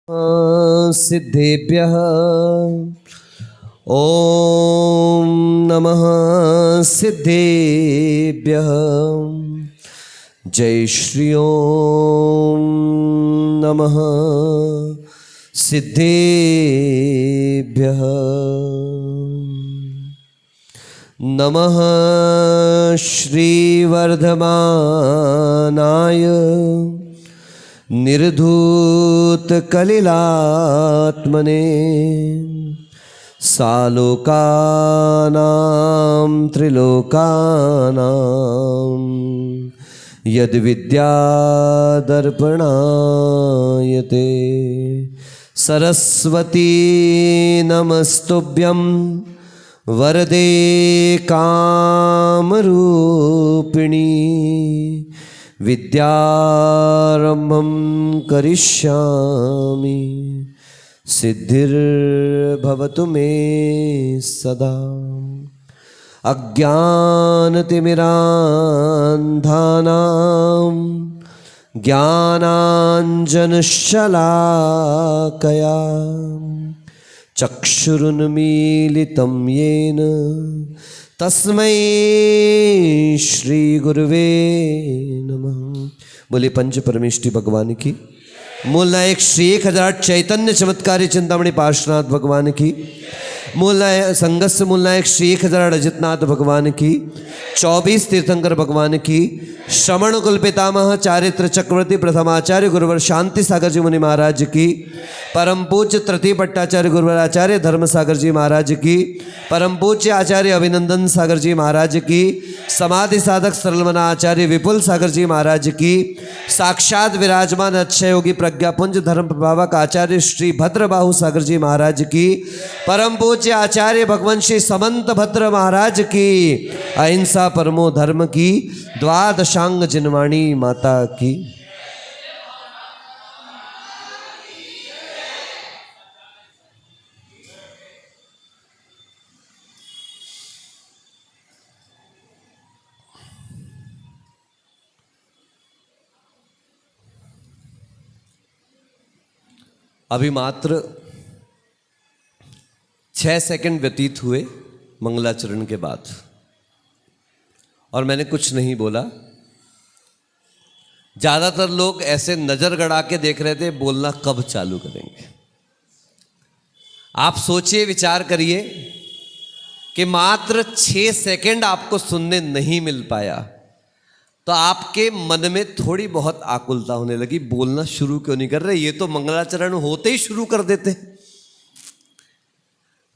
सिद्धेभ्यः ॐ नमः सिद्धेभ्यः। जय श्री ओम नमः सिद्धेभ्यः। नमः श्रीवर्धमानाय निर्धूत कलिलात्मने सालोकानां त्रिलोकानां यद्विद्यादर्पणायते। सरस्वती नमस्तुभ्यं वरदे कामरूपिणी। विद्यारम्भं करिष्यामि सिद्धिर्भवतु मे सदा। अज्ञानतिमिरान्धानां ज्ञानाञ्जनशलाकया चक्षुरुन्मीलितं येन तस्मै श्री गुरुवे नमः। बोले पंच परमेष्टि भगवान की। मूल नायक श्री 1008 चैतन्य चमत्कारी चिंतामणि पार्श्वनाथ भगवान की। मूल संगस्य मूल नायक श्री 1008 अजितनाथ भगवान की। 24 तीर्थंकर भगवान की। श्रमण कुल पितामह चारित्र चक्रवर्ती प्रथमाचार्य गुरुवर शांति सागर जी मुनि महाराज की। परम पूज्य तृतीय पट्टाचार्य गुरुवर आचार्य धर्म सागर जी महाराज की। परम पूज्य आचार्य अभिनंदन सागर जी महाराज की। समाधि साधक सरलमना आचार्य विपुल सागर जी महाराज की। साक्षात विराजमान अक्षय योगी प्रज्ञापुंज धर्म प्रभावक आचार्य श्री भद्रबाहु सागर जी महाराज की। परम पूज्य आचार्य भगवंशी समंत भद्र महाराज की। अहिंसा परमो धर्म की द्वादशांग जिनवाणी माता की। अभी मात्र 6 सेकंड व्यतीत हुए मंगलाचरण के बाद और मैंने कुछ नहीं बोला। ज़्यादातर लोग ऐसे नज़र गड़ा के देख रहे थे बोलना कब चालू करेंगे। आप सोचिए, विचार करिए कि मात्र 6 सेकंड आपको सुनने नहीं मिल पाया तो आपके मन में थोड़ी बहुत आकुलता होने लगी, बोलना शुरू क्यों नहीं कर रहे। ये तो मंगलाचरण होते ही शुरू कर देते।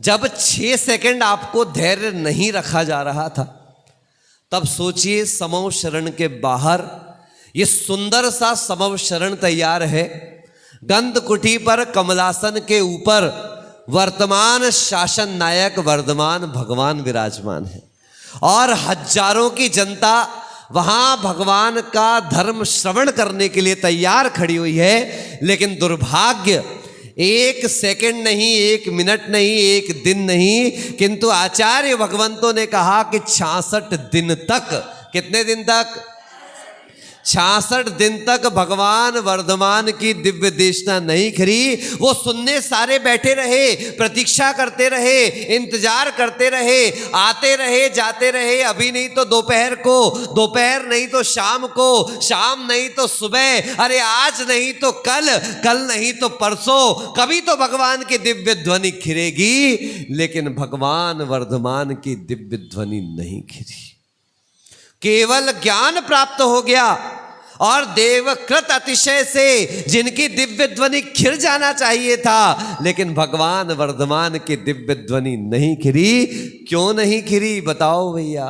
जब 6 सेकंड आपको धैर्य नहीं रखा जा रहा था तब सोचिए, समव शरण के बाहर ये सुंदर सा समव शरण तैयार है। गंध कुटी पर कमलासन के ऊपर वर्तमान शासन नायक वर्धमान भगवान विराजमान है और हजारों की जनता वहां भगवान का धर्म श्रवण करने के लिए तैयार खड़ी हुई है। लेकिन दुर्भाग्य, 1 सेकंड नहीं, 1 मिनट नहीं, 1 दिन नहीं, किंतु आचार्य भगवंतों ने कहा कि 66 दिन तक, कितने दिन तक? 66 दिन तक भगवान वर्धमान की दिव्य देशना नहीं खरी। वो सुनने सारे बैठे रहे, प्रतीक्षा करते रहे, इंतजार करते रहे, आते रहे, जाते रहे। अभी नहीं तो दोपहर को, दोपहर नहीं तो शाम को, शाम नहीं तो सुबह, अरे आज नहीं तो कल, कल नहीं तो परसों, कभी तो भगवान की दिव्य ध्वनि खिरेगी। लेकिन भगवान वर्धमान की दिव्य ध्वनि नहीं खिरी। केवल ज्ञान प्राप्त हो गया और देवकृत अतिशय से जिनकी दिव्य ध्वनि खिर जाना चाहिए था, लेकिन भगवान वर्धमान की दिव्य ध्वनि नहीं खिरी। क्यों नहीं खिरी बताओ भैया?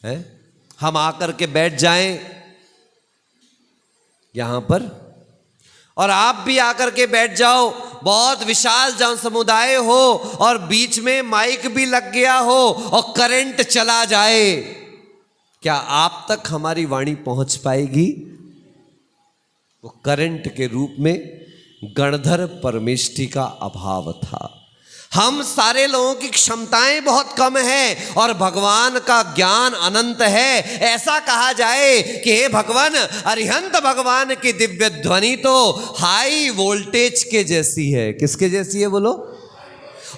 है हम आकर के बैठ जाएं यहां पर और आप भी आकर के बैठ जाओ, बहुत विशाल जन समुदाय हो और बीच में माइक भी लग गया हो और करंट चला जाए, क्या आप तक हमारी वाणी पहुंच पाएगी? वो करंट के रूप में गणधर परमेष्टि का अभाव था। हम सारे लोगों की क्षमताएं बहुत कम है और भगवान का ज्ञान अनंत है। ऐसा कहा जाए कि हे भगवान, अरिहंत भगवान की दिव्य ध्वनि तो हाई वोल्टेज के जैसी है। किसके जैसी है बोलो?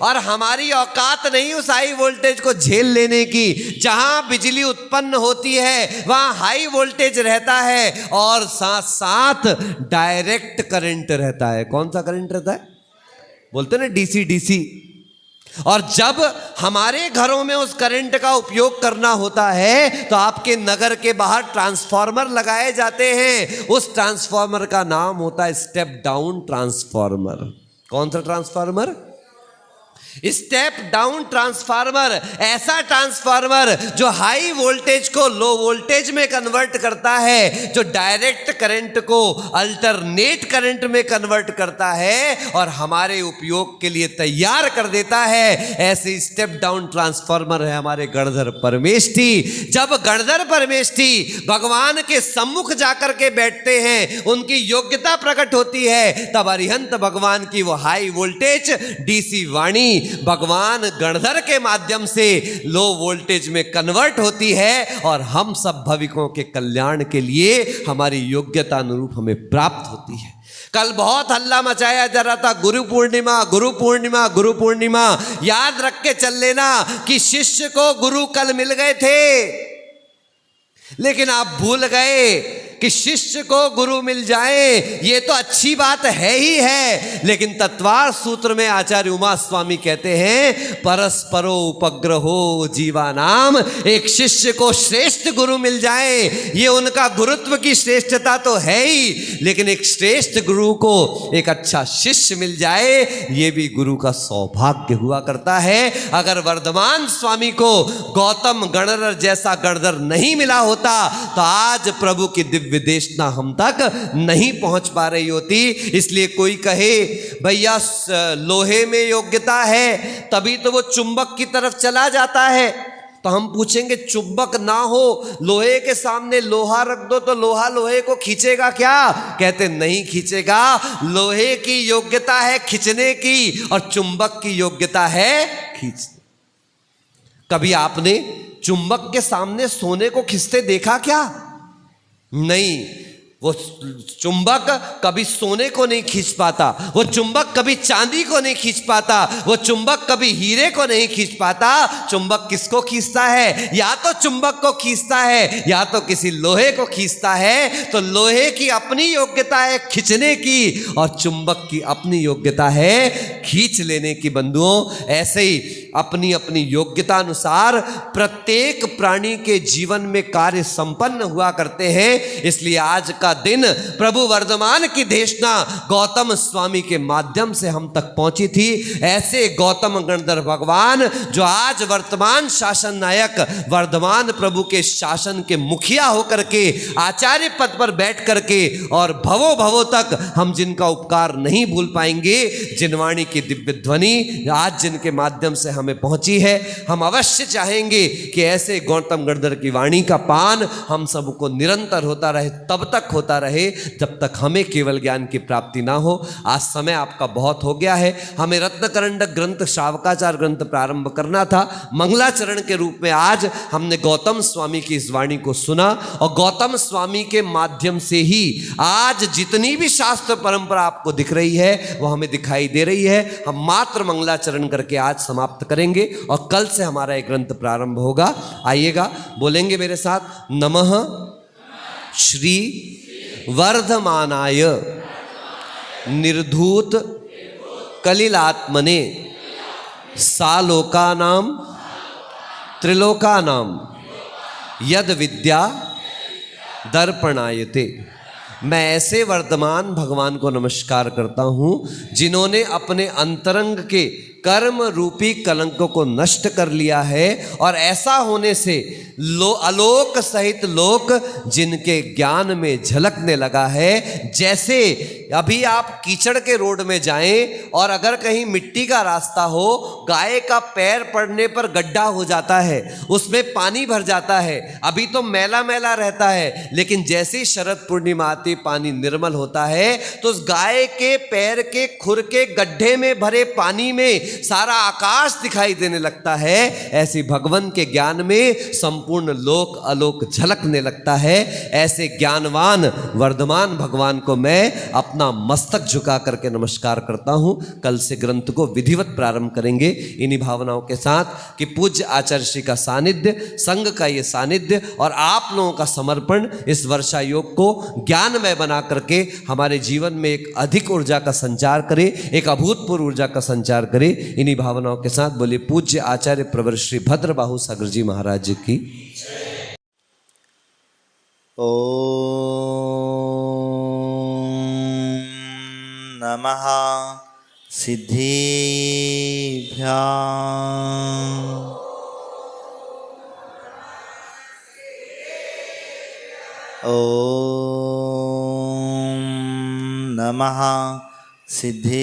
और हमारी औकात नहीं उस हाई वोल्टेज को झेल लेने की। जहां बिजली उत्पन्न होती है वहां हाई वोल्टेज रहता है और साथ साथ डायरेक्ट करंट रहता है। कौन सा करंट रहता है? बोलते ना डीसी डीसी। और जब हमारे घरों में उस करंट का उपयोग करना होता है तो आपके नगर के बाहर ट्रांसफार्मर लगाए जाते हैं। उस ट्रांसफार्मर का नाम होता है स्टेप डाउन ट्रांसफार्मर। कौन सा ट्रांसफार्मर? Step down transformer. ऐसा ट्रांसफार्मर जो हाई वोल्टेज को लो वोल्टेज में कन्वर्ट करता है, जो डायरेक्ट करंट को अल्टरनेट करंट में कन्वर्ट करता है और हमारे उपयोग के लिए तैयार कर देता है। ऐसे स्टेप डाउन ट्रांसफार्मर है हमारे गणधर परमेष्ठी। जब गणधर परमेष्ठी भगवान के सम्मुख जाकर के बैठते हैं, उनकी योग्यता प्रकट होती है, तब अरिहंत भगवान की वो हाई वोल्टेज डीसी वाणी भगवान गणधर के माध्यम से लो वोल्टेज में कन्वर्ट होती है और हम सब भविकों के कल्याण के लिए हमारी योग्यता अनुरूप हमें प्राप्त होती है। कल बहुत हल्ला मचाया जा रहा था, गुरु पूर्णिमा गुरु पूर्णिमा गुरु पूर्णिमा। याद रख के चल लेना कि शिष्य को गुरु कल मिल गए थे, लेकिन आप भूल गए कि शिष्य को गुरु मिल जाए ये तो अच्छी बात है ही है, लेकिन तत्वार सूत्र में आचार्य उमा स्वामी कहते हैं परस्परो उपग्रहो जीवानाम। एक शिष्य को श्रेष्ठ गुरु मिल जाए ये उनका गुरुत्व की श्रेष्ठता तो है ही, लेकिन एक श्रेष्ठ गुरु को एक अच्छा शिष्य मिल जाए ये भी गुरु का सौभाग्य हुआ करता है। अगर वर्धमान स्वामी को गौतम गणधर जैसा गणधर नहीं मिला होता तो आज प्रभु की दिव्य विदेशना हम तक नहीं पहुंच पा रही होती। इसलिए कोई कहे भैया लोहे में योग्यता है तभी तो वो चुंबक की तरफ चला जाता है, तो हम पूछेंगे चुंबक ना हो, लोहे के सामने लोहा रख दो तो लोहा लोहे को खींचेगा क्या? कहते नहीं खींचेगा। लोहे की योग्यता है खींचने की और चुंबक की योग्यता है खींचने। कभी आपने चुंबक के सामने सोने को खींचते देखा क्या? नहीं, वो चुंबक कभी सोने को नहीं खींच पाता, वो चुंबक कभी चांदी को नहीं खींच पाता, वो चुंबक कभी हीरे को नहीं खींच पाता। चुंबक किसको खींचता है? या तो चुंबक को खींचता है या तो किसी लोहे को खींचता है। तो लोहे की अपनी योग्यता है खींचने की और चुंबक की अपनी योग्यता है खींच लेने की। बंधुओं, ऐसे ही अपनी अपनी योग्यता अनुसार प्रत्येक प्राणी के जीवन में कार्य संपन्न हुआ करते हैं। इसलिए आज का दिन प्रभु वर्धमान की देशना गौतम स्वामी के माध्यम से हम तक पहुंची थी। ऐसे गौतम गणधर भगवान जो आज वर्तमान शासन नायक वर्धमान प्रभु के शासन के मुखिया होकर के आचार्य पद पर बैठ करके और भवो भवो तक हम जिनका उपकार नहीं भूल पाएंगे, जिनवाणी की दिव्य ध्वनि आज जिनके माध्यम से हमें पहुंची है, हम अवश्य चाहेंगे कि ऐसे गौतम गणधर की वाणी का पान हम सबको निरंतर होता रहे, तब तक होता रहे जब तक हमें केवल ज्ञान की प्राप्ति ना हो। आज समय आपका बहुत हो गया है, हमें रत्नकरंडक ग्रंथ श्रावकाचार ग्रंथ प्रारंभ करना था। मंगलाचरण के रूप में आज हमने गौतम स्वामी की इस वाणी को सुना और गौतम स्वामी के माध्यम से ही आज जितनी भी शास्त्र परंपरा आपको दिख रही है वो हमें दिखाई दे रही है। हम मात्र मंगलाचरण करके आज समाप्त करेंगे और कल से हमारा एक ग्रंथ प्रारंभ होगा। आइएगा, बोलेंगे मेरे साथ, नमः श्री वर्धमानाय निर्धूत कलिलात्मने सालोकानाम त्रिलोकानाम यद विद्या दर्पणायते। मैं ऐसे वर्धमान भगवान को नमस्कार करता हूँ जिन्होंने अपने अंतरंग के कर्म रूपी कलंकों को नष्ट कर लिया है और ऐसा होने से आलोक सहित लोक जिनके ज्ञान में झलकने लगा है। जैसे अभी आप कीचड़ के रोड में जाएं और अगर कहीं मिट्टी का रास्ता हो, गाय का पैर पड़ने पर गड्ढा हो जाता है, उसमें पानी भर जाता है, अभी तो मैला मैला रहता है, लेकिन जैसे ही शरद पूर्णिमा आती पानी निर्मल होता है तो उस गाय के पैर के खुर के गड्ढे में भरे पानी में सारा आकाश दिखाई देने लगता है, ऐसे भगवान के ज्ञान में संपूर्ण लोक अलोक झलकने लगता है। ऐसे ज्ञानवान वर्धमान भगवान को मैं अपना मस्तक झुका करके नमस्कार करता हूं। कल से ग्रंथ को विधिवत प्रारंभ करेंगे इन्हीं भावनाओं के साथ कि पूज्य आचार्य श्री का सानिध्य, संघ का ये सानिध्य और आप लोगों का समर्पण इस वर्षा योग को ज्ञानमय बना करके हमारे जीवन में एक अधिक ऊर्जा का संचार करे, एक अभूतपूर्व ऊर्जा का संचार करे। इन्हीं भावनाओं के साथ बोलिए पूज्य आचार्य प्रवर श्री भद्रबाहु सागर जी महाराज जी की। ओम नमः सिद्धिभ्याम्। ओम नमः सिद्धिभ्याम्।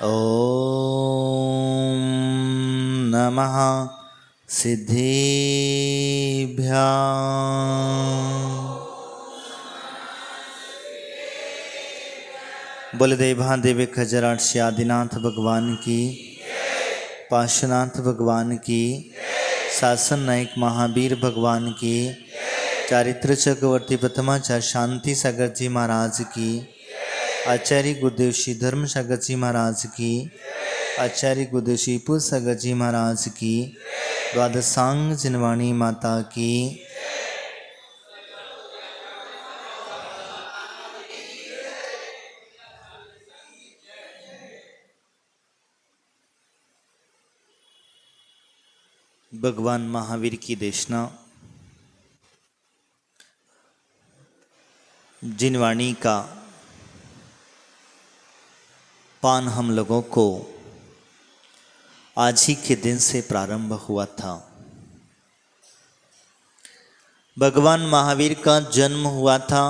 ओम नमः सिद्धिभ्याम्। बलदेवा देव खजराक्षी आदिनाथ भगवान की, पार्श्वनाथ भगवान की, शासन नायक महावीर भगवान की, चारित्र चक्रवर्ती प्रथमाचार्य शांति सागर जी महाराज की, आचार्य गुरुदेव श्री धर्म सागर जी महाराज की, आचार्य गुरुदेव श्री पुर सागर जी महाराज की, द्वादशांग जिनवाणी माता की, भगवान महावीर की देशना जिनवाणी का पान हम लोगों को आज ही के दिन से प्रारंभ हुआ था। भगवान महावीर का जन्म हुआ था,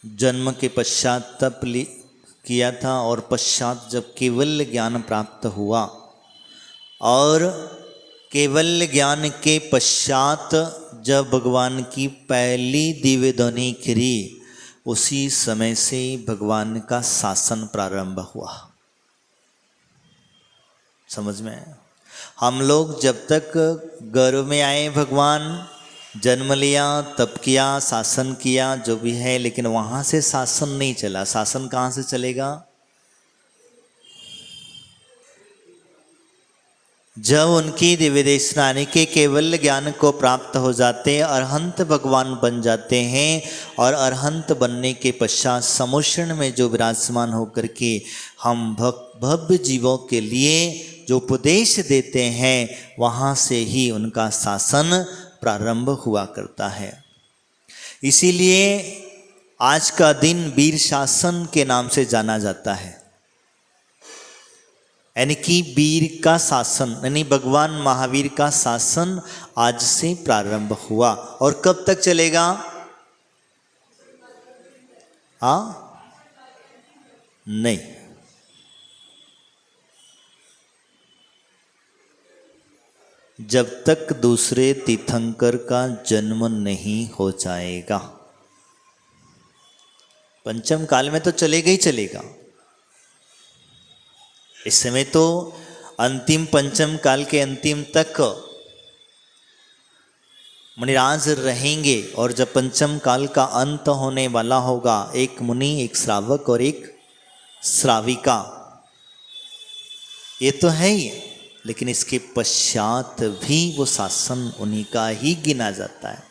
जन्म के पश्चात तप किया था और पश्चात जब केवल ज्ञान प्राप्त हुआ और केवल ज्ञान के पश्चात जब भगवान की पहली दिव्य ध्वनि गिरी, उसी समय से भगवान का शासन प्रारंभ हुआ। समझ में आया? हम लोग जब तक गर्भ में आए, भगवान जन्म लिया, तप किया, शासन किया, जो भी है, लेकिन वहाँ से शासन नहीं चला। शासन कहाँ से चलेगा? जब उनकी दिव्य देशना यानी के केवल ज्ञान को प्राप्त हो जाते हैं, अरहंत भगवान बन जाते हैं और अरहंत बनने के पश्चात समुषण में जो विराजमान होकर के हम भव्य जीवों के लिए जो उपदेश देते हैं, वहाँ से ही उनका शासन प्रारंभ हुआ करता है। इसीलिए आज का दिन वीर शासन के नाम से जाना जाता है, यानी कि वीर का शासन, यानी भगवान महावीर का शासन आज से प्रारंभ हुआ। और कब तक चलेगा? नहीं, जब तक दूसरे तीर्थंकर का जन्म नहीं हो जाएगा। पंचम काल में तो चलेगा ही चलेगा। इस समय तो अंतिम पंचम काल के अंतिम तक मुनिराज रहेंगे और जब पंचम काल का अंत होने वाला होगा, एक मुनि, एक श्रावक और एक श्राविका, ये तो है ही, लेकिन इसके पश्चात भी वो शासन उन्हीं का ही गिना जाता है।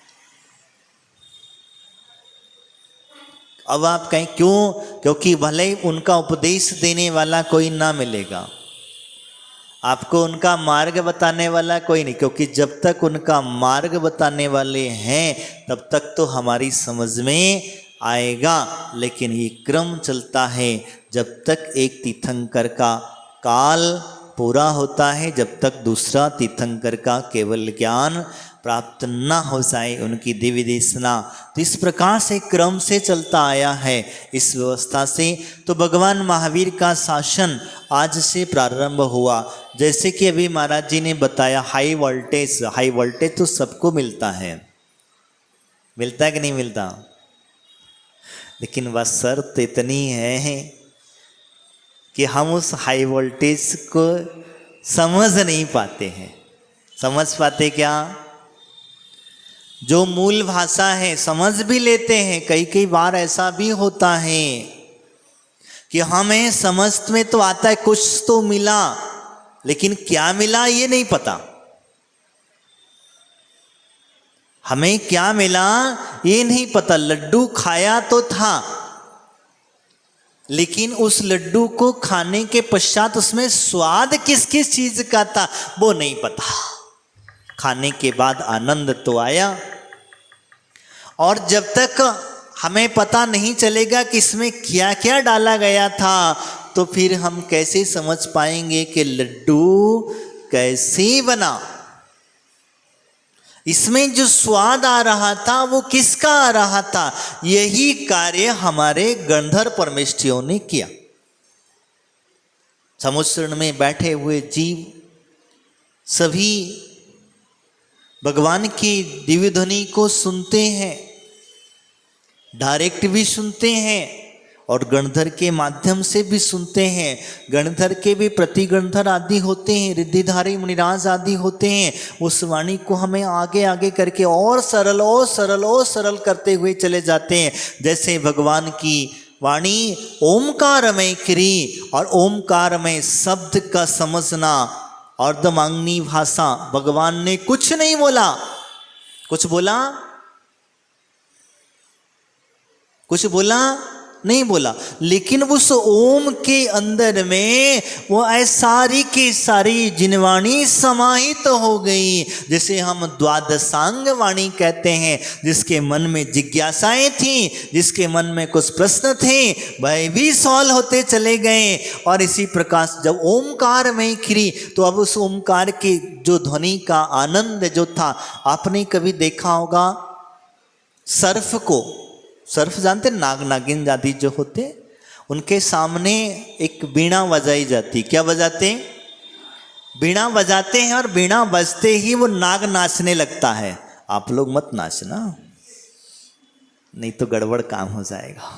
अब आप कहें क्यों? क्योंकि भले ही उनका उपदेश देने वाला कोई ना मिलेगा, आपको उनका मार्ग बताने वाला कोई नहीं, क्योंकि जब तक उनका मार्ग बताने वाले हैं तब तक तो हमारी समझ में आएगा। लेकिन ये क्रम चलता है, जब तक एक तीर्थंकर का काल पूरा होता है, जब तक दूसरा तीर्थंकर का केवल ज्ञान प्राप्त न हो जाए, उनकी दिव्य देशना। तो इस प्रकार से क्रम से चलता आया है इस व्यवस्था से। तो भगवान महावीर का शासन आज से प्रारंभ हुआ। जैसे कि अभी महाराज जी ने बताया, हाई वोल्टेज तो सबको मिलता है, मिलता कि नहीं मिलता? लेकिन वह शर्त इतनी है कि हम उस हाई वोल्टेज को समझ नहीं पाते हैं। समझ पाते क्या? जो मूल भाषा है समझ भी लेते हैं, कई कई बार ऐसा भी होता है कि हमें समझ में तो आता है कुछ तो मिला, लेकिन क्या मिला ये नहीं पता। हमें क्या मिला ये नहीं पता। लड्डू खाया तो था, लेकिन उस लड्डू को खाने के पश्चात उसमें स्वाद किस किस चीज का था वो नहीं पता। खाने के बाद आनंद तो आया, और जब तक हमें पता नहीं चलेगा कि इसमें क्या क्या डाला गया था, तो फिर हम कैसे समझ पाएंगे कि लड्डू कैसे बना। इसमें जो स्वाद आ रहा था वो किसका आ रहा था? यही कार्य हमारे गंधर्व परमेष्ठियों ने किया। समुद्र में बैठे हुए जीव सभी भगवान की दिव्य ध्वनि को सुनते हैं, डायरेक्ट भी सुनते हैं और गणधर के माध्यम से भी सुनते हैं। गणधर के भी प्रतिगणधर आदि होते हैं, रिद्धिधारी मुनिराज आदि होते हैं। उस वाणी को हमें आगे आगे करके और सरल और सरल और सरल करते हुए चले जाते हैं। जैसे भगवान की वाणी ओमकारमय क्री, और ओमकारमय शब्द का समझना, अर्धमांगनी भाषा। भगवान ने कुछ नहीं बोला, कुछ बोला? कुछ बोला नहीं बोला, लेकिन उस ओम के अंदर में वो सारी की सारी जिनवाणी समाहित हो गई। जैसे हम द्वादशांग वाणी कहते हैं, जिसके मन में जिज्ञासाएं थी, जिसके मन में कुछ प्रश्न थे, वह भी सॉल्व होते चले गए। और इसी प्रकार जब ओमकार में खिरी, तो अब उस ओमकार की जो ध्वनि का आनंद जो था, आपने कभी देखा होगा सर्फ को, सर्फ जानते, नाग नागिन आदि जो होते, उनके सामने एक बीणा बजाई जाती। क्या बजाते? बीणा बजाते हैं, और बीणा बजते ही वो नाग नाचने लगता है। आप लोग मत नाचना, नहीं तो गड़बड़ काम हो जाएगा।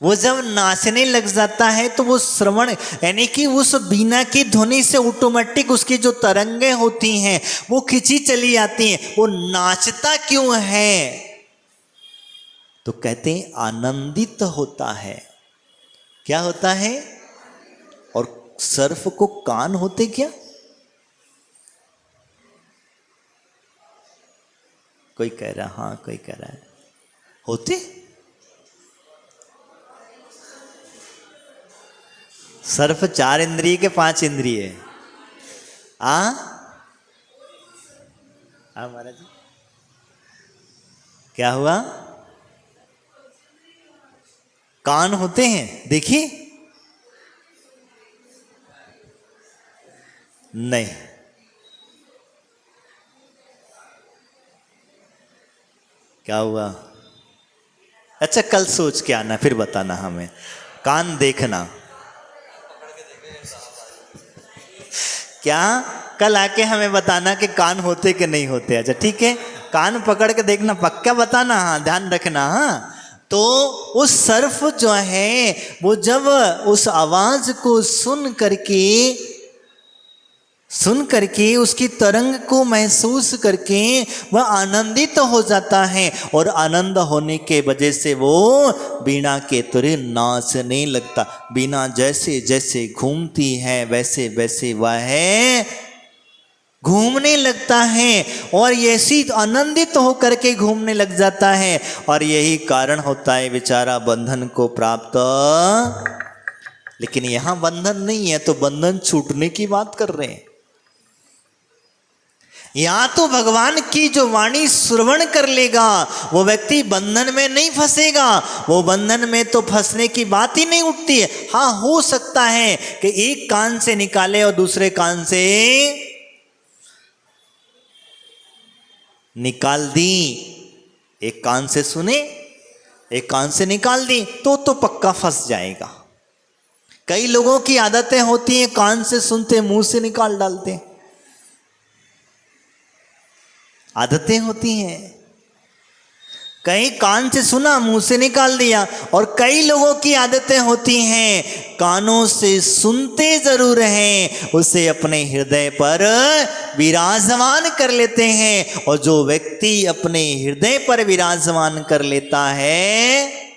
वो जब नाचने लग जाता है तो वो श्रवण, यानी कि उस बीना की ध्वनि से ऑटोमेटिक उसकी जो तरंगें होती हैं वो खिंची चली आती हैं। वो नाचता क्यों है? तो कहते हैं आनंदित होता है। क्या होता है? और सर्फ को कान होते क्या? कोई कह रहा हाँ, कोई कह रहा है होते। सर्फ 4 इंद्रिय के 5 इंद्रिय है। महाराज जी क्या हुआ? कान होते हैं, देखिए नहीं। क्या हुआ? अच्छा कल सोच के आना, फिर बताना हमें। कान देखना क्या? कल आके हमें बताना कि कान होते कि नहीं होते। अच्छा ठीक है, कान पकड़ के देखना, पक्का बताना, हाँ ध्यान रखना। हाँ, तो उस सर्फ जो है वो जब उस आवाज को सुन करके उसकी तरंग को महसूस करके वह आनंदित हो जाता है, और आनंद होने के वजह से वो बीणा के तुरे नाचने लगता। बीणा जैसे जैसे घूमती है वैसे वैसे वह घूमने लगता है, और ऐसी आनंदित होकर के घूमने लग जाता है। और यही कारण होता है बेचारा बंधन को प्राप्त। लेकिन यहां बंधन नहीं है, तो बंधन छूटने की बात कर रहे हैं। यहां तो भगवान की जो वाणी श्रवण कर लेगा वो व्यक्ति बंधन में नहीं फंसेगा। वो बंधन में तो फंसने की बात ही नहीं उठती है। हाँ, हो सकता है कि एक कान से निकाले और दूसरे कान से निकाल दी। एक कान से सुने, एक कान से निकाल दी, तो पक्का फंस जाएगा। कई लोगों की आदतें होती हैं, कान से सुनते मुंह से निकाल डालते हैं, आदतें होती हैं। कहीं कान से सुना मुंह से निकाल दिया। और कई लोगों की आदतें होती हैं, कानों से सुनते जरूर हैं, उसे अपने हृदय पर विराजमान कर लेते हैं। और जो व्यक्ति अपने हृदय पर विराजमान कर लेता है,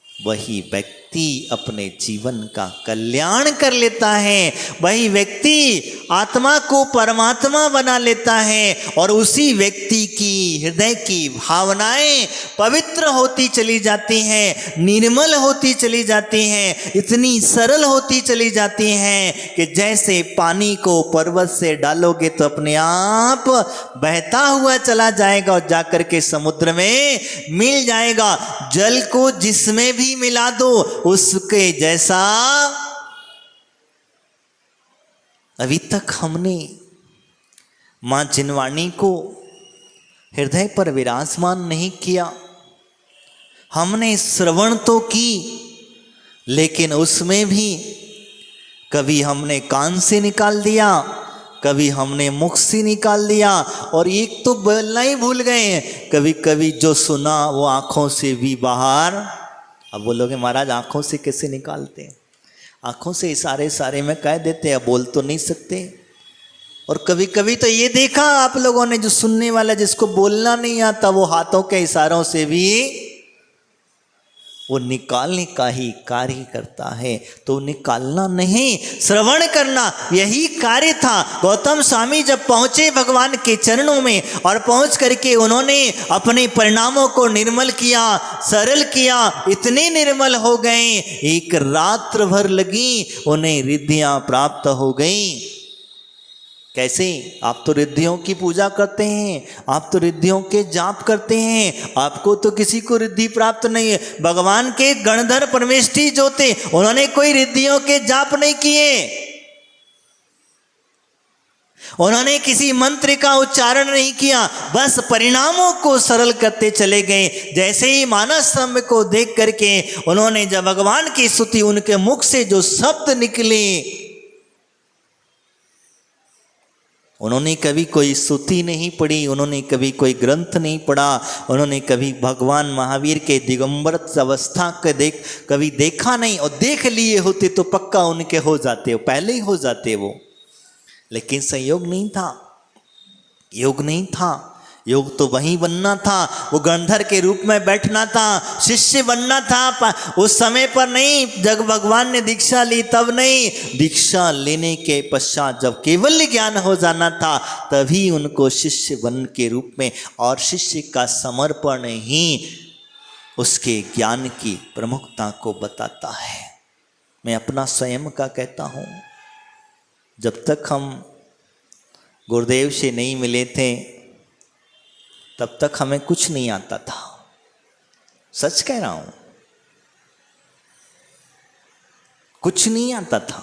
वही व्यक्ति अपने जीवन का कल्याण कर लेता है। वही व्यक्ति आत्मा को परमात्मा बना लेता है। और उसी व्यक्ति की हृदय की भावनाएं पवित्र होती चली जाती हैं, निर्मल होती चली जाती हैं, इतनी सरल होती चली जाती हैं कि जैसे पानी को पर्वत से डालोगे तो अपने आप बहता हुआ चला जाएगा और जाकर के समुद्र में मिल जाएगा। जल को जिसमें भी मिला दो उसके जैसा। अभी तक हमने मां जिनवाणी को हृदय पर विराजमान नहीं किया। हमने श्रवण तो की, लेकिन उसमें भी कभी हमने कान से निकाल दिया, कभी हमने मुख से निकाल दिया, और एक तो बोलना ही भूल गए। कभी कभी जो सुना वो आंखों से भी बाहर। अब बोलोगे महाराज आंखों से कैसे निकालते हैं? आंखों से इशारे सारे में कह देते हैं, बोल तो नहीं सकते। और कभी कभी तो ये देखा आप लोगों ने, जो सुनने वाला जिसको बोलना नहीं आता, वो हाथों के इशारों से भी वो निकालने का ही कार्य करता है। तो निकालना नहीं, श्रवण करना, यही कार्य था। गौतम स्वामी जब पहुंचे भगवान के चरणों में, और पहुंच करके उन्होंने अपने परिणामों को निर्मल किया, सरल किया, इतने निर्मल हो गए, एक रात्र भर लगी उन्हें रिद्धियां प्राप्त हो गई। कैसे? आप तो रिद्धियों की पूजा करते हैं, आप तो रिद्धियों के जाप करते हैं, आपको तो किसी को रिद्धि प्राप्त नहीं है। भगवान के गणधर परमेष्ठी जो थे, उन्होंने कोई रिद्धियों के जाप नहीं किए, उन्होंने किसी मंत्र का उच्चारण नहीं किया, बस परिणामों को सरल करते चले गए। जैसे ही मानस स्तंभ को देख करके उन्होंने जब भगवान की स्तुति, उनके मुख से जो शब्द निकले, उन्होंने कभी कोई स्तुति नहीं पढ़ी, उन्होंने कभी कोई ग्रंथ नहीं पढ़ा, उन्होंने कभी भगवान महावीर के दिगंबर अवस्था के कभी देखा नहीं। और देख लिए होते तो पक्का उनके हो जाते, हो पहले ही हो जाते वो। लेकिन संयोग नहीं था, योग नहीं था। योग तो वहीं बनना था, वो गंधर के रूप में बैठना था, शिष्य बनना था। उस समय पर नहीं, जब भगवान ने दीक्षा ली तब नहीं, दीक्षा लेने के पश्चात जब केवल ज्ञान हो जाना था, तभी उनको शिष्य बन के रूप में। और शिष्य का समर्पण ही उसके ज्ञान की प्रमुखता को बताता है। मैं अपना स्वयं का कहता हूँ, जब तक हम गुरुदेव से नहीं मिले थे तब तक हमें कुछ नहीं आता था। सच कह रहा हूं, कुछ नहीं आता था।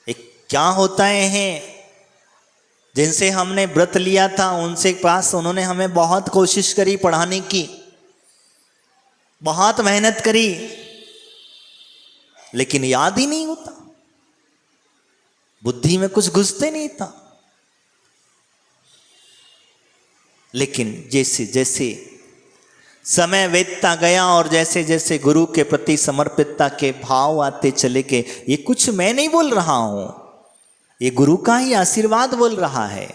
एक क्या होता है, जिनसे हमने व्रत लिया था उनसे पास, उन्होंने हमें बहुत कोशिश करी पढ़ाने की, बहुत मेहनत करी, लेकिन याद ही नहीं होता, बुद्धि में कुछ घुसते नहीं था। लेकिन जैसे जैसे समय बीतता गया और जैसे जैसे गुरु के प्रति समर्पितता के भाव आते चले गए, ये कुछ मैं नहीं बोल रहा हूं, ये गुरु का ही आशीर्वाद बोल रहा है।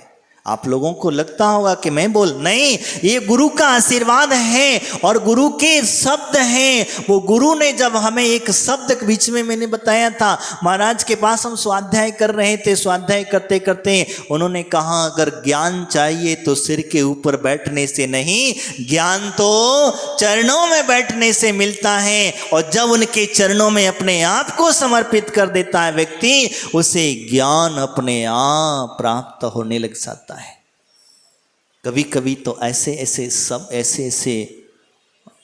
आप लोगों को लगता होगा कि मैं बोल, नहीं, ये गुरु का आशीर्वाद है और गुरु के शब्द हैं। वो गुरु ने जब हमें एक शब्द बीच में मैंने बताया था, महाराज के पास हम स्वाध्याय कर रहे थे, स्वाध्याय करते करते उन्होंने कहा अगर ज्ञान चाहिए तो सिर के ऊपर बैठने से नहीं, ज्ञान तो चरणों में बैठने से मिलता है। और जब उनके चरणों में अपने आप को समर्पित कर देता है व्यक्ति, उसे ज्ञान अपने आप प्राप्त होने लग जाता है। कभी कभी तो ऐसे ऐसे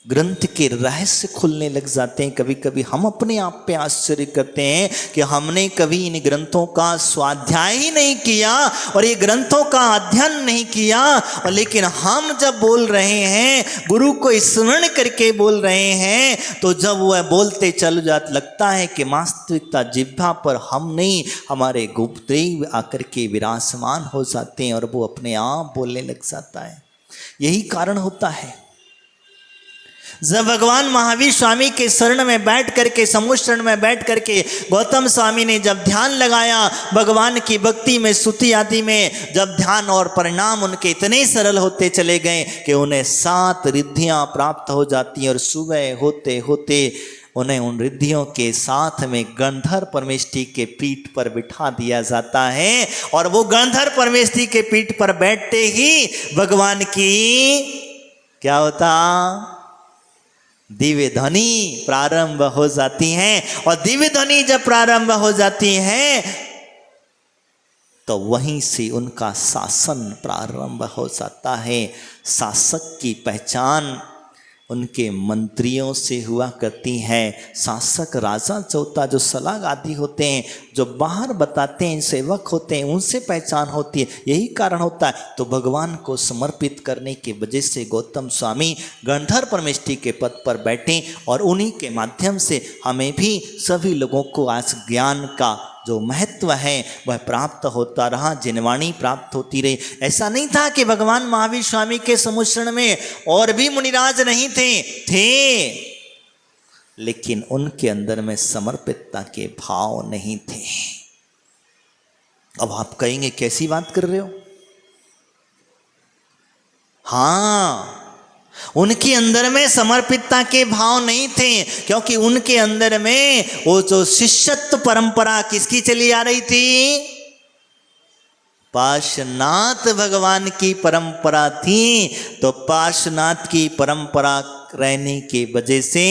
ग्रंथ के रहस्य खुलने लग जाते हैं। कभी कभी हम अपने आप पे आश्चर्य करते हैं कि हमने कभी इन ग्रंथों का स्वाध्याय ही नहीं किया और ये ग्रंथों का अध्ययन नहीं किया, और लेकिन हम जब बोल रहे हैं, गुरु को स्मरण करके बोल रहे हैं, तो जब वह बोलते चल जाता, लगता है कि वास्तविकता जिह्वा पर हम नहीं, हमारे गुप्तदेव आकर के विराजमान हो जाते हैं और वो अपने आप बोलने लग जाता है। यही कारण होता है। जब भगवान महावीर स्वामी के शरण में बैठ करके, समूह शरण में बैठ करके गौतम स्वामी ने जब ध्यान लगाया, भगवान की भक्ति में, स्तुति आदि में जब ध्यान और परिणाम उनके इतने सरल होते चले गए कि उन्हें 7 रिद्धियां प्राप्त हो जाती हैं और सुबह होते होते उन्हें उन रिद्धियों के साथ में गंधर्व परमेष्ठी के पीठ पर बिठा दिया जाता है। और वो गंधर्व परमेष्ठी के पीठ पर बैठते ही भगवान की क्या होता, दिव्य ध्वनि प्रारंभ हो जाती हैं। और दिव्य ध्वनि जब प्रारंभ हो जाती हैं तो वहीं से उनका शासन प्रारंभ हो जाता है। शासक की पहचान उनके मंत्रियों से हुआ करती है। शासक राजा चौथा जो सलाह आदि होते हैं, जो बाहर बताते हैं, सेवक होते हैं, उनसे पहचान होती है। यही कारण होता है। तो भगवान को समर्पित करने की वजह से गौतम स्वामी गंधर्व परमेष्ठी के पद पर बैठे और उन्हीं के माध्यम से हमें भी सभी लोगों को आज ज्ञान का जो महत्व है वह प्राप्त होता रहा, जिनवाणी प्राप्त होती रही। ऐसा नहीं था कि भगवान महावीर स्वामी के समुश्रण में और भी मुनिराज नहीं थे, लेकिन उनके अंदर में समर्पितता के भाव नहीं थे। अब आप कहेंगे कैसी बात कर रहे हो? हाँ, उनके अंदर में समर्पितता के भाव नहीं थे, क्योंकि उनके अंदर में वो जो शिष्यत्व परंपरा किसकी चली आ रही थी? पार्श्वनाथ भगवान की परंपरा थी। तो पार्श्वनाथ की परंपरा रहने की वजह से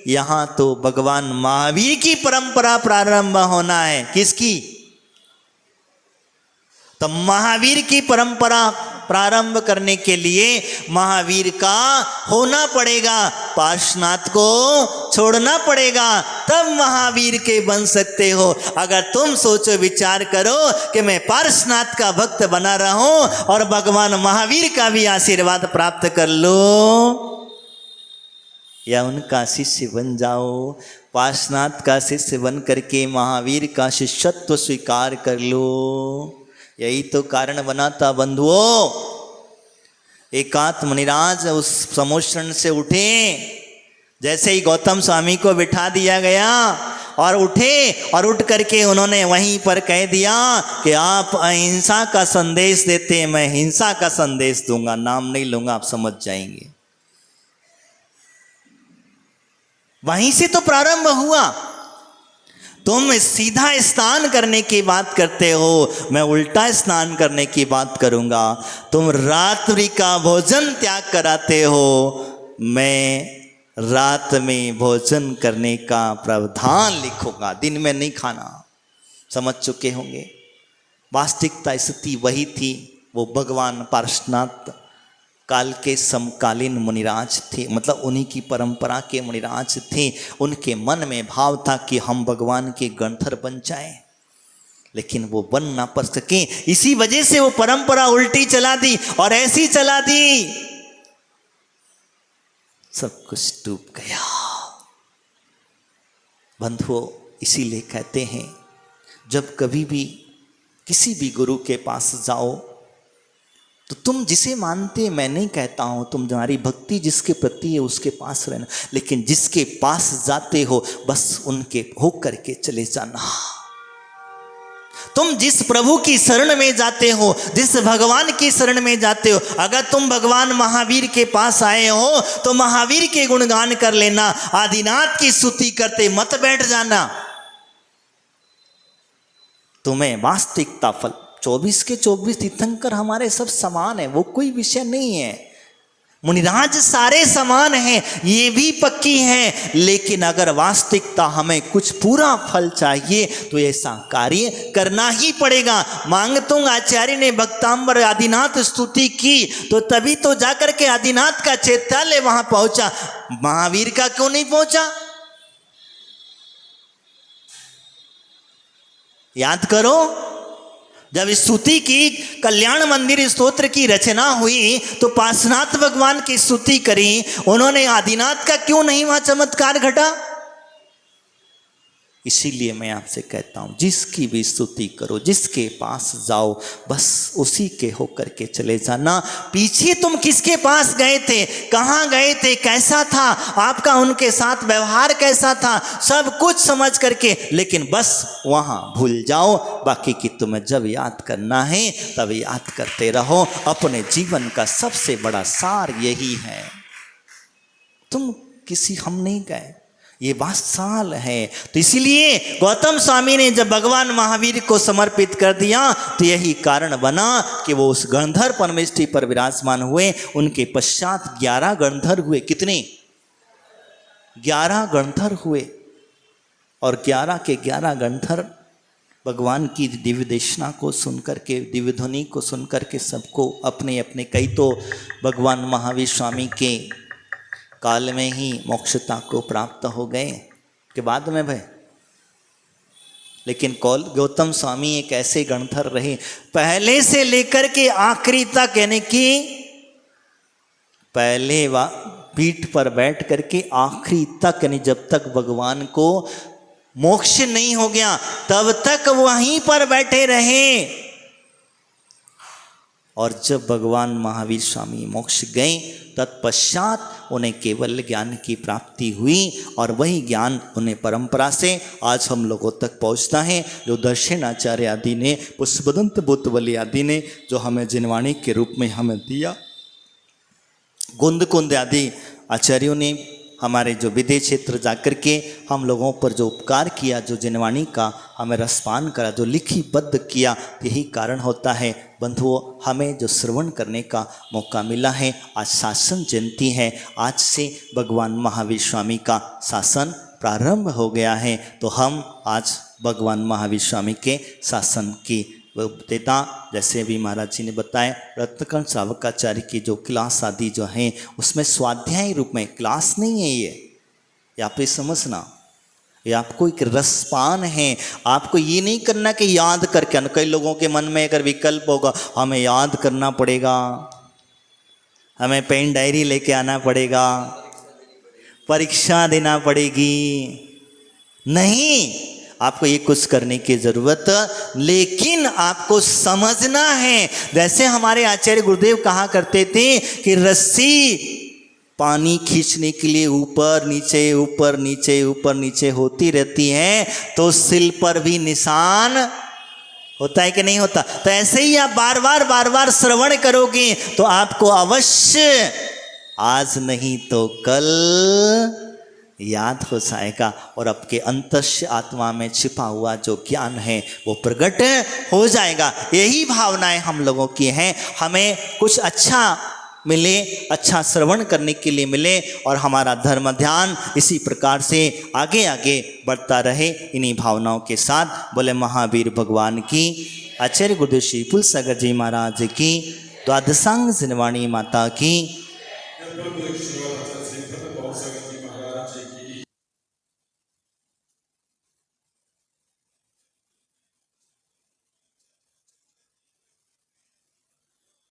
यहां तो भगवान महावीर की परंपरा प्रारंभ होना है। किसकी? तो महावीर की परंपरा प्रारंभ करने के लिए महावीर का होना पड़ेगा, पार्श्वनाथ को छोड़ना पड़ेगा, तब महावीर के बन सकते हो। अगर तुम सोचो, विचार करो कि मैं पार्श्वनाथ का भक्त बना रहूं और भगवान महावीर का भी आशीर्वाद प्राप्त कर लो, या उनका शिष्य बन जाओ, पार्श्वनाथ का शिष्य बन करके महावीर का शिष्यत्व स्वीकार कर लो। यही तो कारण बना था बंधुओं। एकांत मुनिराज उस समोषण से उठे, जैसे ही गौतम स्वामी को बिठा दिया गया और उठे, और उठ करके उन्होंने वहीं पर कह दिया कि आप अहिंसा का संदेश देते हैं, मैं हिंसा का संदेश दूंगा, नाम नहीं लूंगा, आप समझ जाएंगे। वहीं से तो प्रारंभ हुआ। तुम सीधा स्नान करने की बात करते हो, मैं उल्टा स्नान करने की बात करूंगा। तुम रात्रि का भोजन त्याग कराते हो, मैं रात में भोजन करने का प्रावधान लिखूंगा, दिन में नहीं खाना। समझ चुके होंगे। वास्तविकता स्थिति वही थी। वो भगवान पार्श्वनाथ काल के समकालीन मुनिराज थे, मतलब उन्हीं की परंपरा के मुनिराज थे। उनके मन में भाव था कि हम भगवान के गंधर्व बन जाएं, लेकिन वो बन ना पा सके। इसी वजह से वो परंपरा उल्टी चला दी, और ऐसी चला दी सब कुछ डूब गया। बंधुओं, इसीलिए कहते हैं जब कभी भी किसी भी गुरु के पास जाओ तो तुम जिसे मानते, मैं नहीं कहता हूं तुम तुम्हारी भक्ति जिसके प्रति है उसके पास रहना, लेकिन जिसके पास जाते हो बस उनके होकर के चले जाना। तुम जिस प्रभु की शरण में जाते हो, जिस भगवान की शरण में जाते हो, अगर तुम भगवान महावीर के पास आए हो तो महावीर के गुणगान कर लेना, आदिनाथ की स्तुति करते मत बैठ जाना। तुम्हें वास्तविकता फल 24 के 24 तीर्थंकर हमारे सब समान है, वो कोई विषय नहीं है। मुनिराज सारे समान हैं, ये भी पक्की है, लेकिन अगर वास्तविकता हमें कुछ पूरा फल चाहिए तो ऐसा कार्य करना ही पड़ेगा। मांगतुंग आचार्य ने भक्तांबर आदिनाथ स्तुति की तो तभी तो जाकर के आदिनाथ का चैत्यालय वहां पहुंचा। महावीर का क्यों नहीं पहुंचा? याद करो, जब स्तुति की कल्याण मंदिर स्तोत्र की रचना हुई तो पार्श्वनाथ भगवान की स्तुति करी, उन्होंने आदिनाथ का क्यों नहीं वहां चमत्कार घटा? इसीलिए मैं आपसे कहता हूँ जिसकी भी स्तुति करो, जिसके पास जाओ, बस उसी के होकर के चले जाना। पीछे तुम किसके पास गए थे, कहाँ गए थे, कैसा था आपका उनके साथ व्यवहार, कैसा था, सब कुछ समझ करके, लेकिन बस वहाँ भूल जाओ। बाकी की तुम्हें जब याद करना है तब याद करते रहो। अपने जीवन का सबसे बड़ा सार यही है। तुम किसी हम नहीं गए, ये बात साल है। तो इसीलिए गौतम स्वामी ने जब भगवान महावीर को समर्पित कर दिया तो यही कारण बना कि वो उस गंधर परमेष्टि पर विराजमान हुए। उनके पश्चात 11 गंधर हुए। कितने? 11 गंधर हुए। और 11 के 11 गंधर भगवान की दिव्य देशना को सुनकर के, दिव्य ध्वनि को सुनकर के सबको अपने अपने, कई तो भगवान महावीर स्वामी के काल में ही मोक्षता को प्राप्त हो गए के बाद में भाई, लेकिन गौतम स्वामी एक ऐसे गणधर रहे पहले से लेकर के आखिरी तक, यानी कि पहले पीठ पर बैठ करके आखिरी तक, यानी जब तक भगवान को मोक्ष नहीं हो गया तब तक वहीं पर बैठे रहे। और जब भगवान महावीर स्वामी मोक्ष गए तत्पश्चात उन्हें केवल ज्ञान की प्राप्ति हुई और वही ज्ञान उन्हें परंपरा से आज हम लोगों तक पहुंचता है, जो दर्शनाचार्य आदि ने, पुष्पदंत बुद्धबली आदि ने जो हमें जिनवाणी के रूप में हमें दिया, गुंद कुंद आदि आचार्यों ने हमारे जो विदेश क्षेत्र जाकर के हम लोगों पर जो उपकार किया, जो जिनवाणी का हमें रसपान करा, जो लिखिबद्ध किया, यही कारण होता है बंधुओं हमें जो श्रवण करने का मौका मिला है। आज शासन जयंती है, आज से भगवान महावीर स्वामी का शासन प्रारंभ हो गया है। तो हम आज भगवान महावीर स्वामी के शासन की देता, जैसे अभी महाराज जी ने बताया, रत्नकर्ण श्रावकाचार्य की जो क्लास आदि जो हैं उसमें स्वाध्याय रूप में, क्लास नहीं है ये आप ही समझना, ये आपको एक रसपान है। आपको ये नहीं करना कि याद करके, कई लोगों के मन में अगर विकल्प होगा हमें याद करना पड़ेगा, हमें पेन डायरी लेके आना पड़ेगा, परीक्षा देना पड़ेगी, नहीं, आपको ये कुछ करने की जरूरत, लेकिन आपको समझना है। जैसे हमारे आचार्य गुरुदेव कहा करते थे कि रस्सी पानी खींचने के लिए ऊपर नीचे ऊपर नीचे ऊपर नीचे होती रहती है, तो सिल पर भी निशान होता है कि नहीं होता। तो ऐसे ही आप बार बार श्रवण करोगे तो आपको अवश्य आज नहीं तो कल याद हो जाएगा और आपके अंतस्य आत्मा में छिपा हुआ जो ज्ञान है वो प्रकट हो जाएगा। यही भावनाएं हम लोगों की हैं। हमें कुछ अच्छा मिले, अच्छा श्रवण करने के लिए मिले और हमारा धर्म ध्यान इसी प्रकार से आगे आगे बढ़ता रहे। इन्हीं भावनाओं के साथ बोले महावीर भगवान की, आचार्य गुरुदेव श्री फूलसागर जी महाराज की, द्वादशांग जिनवाणी माता की।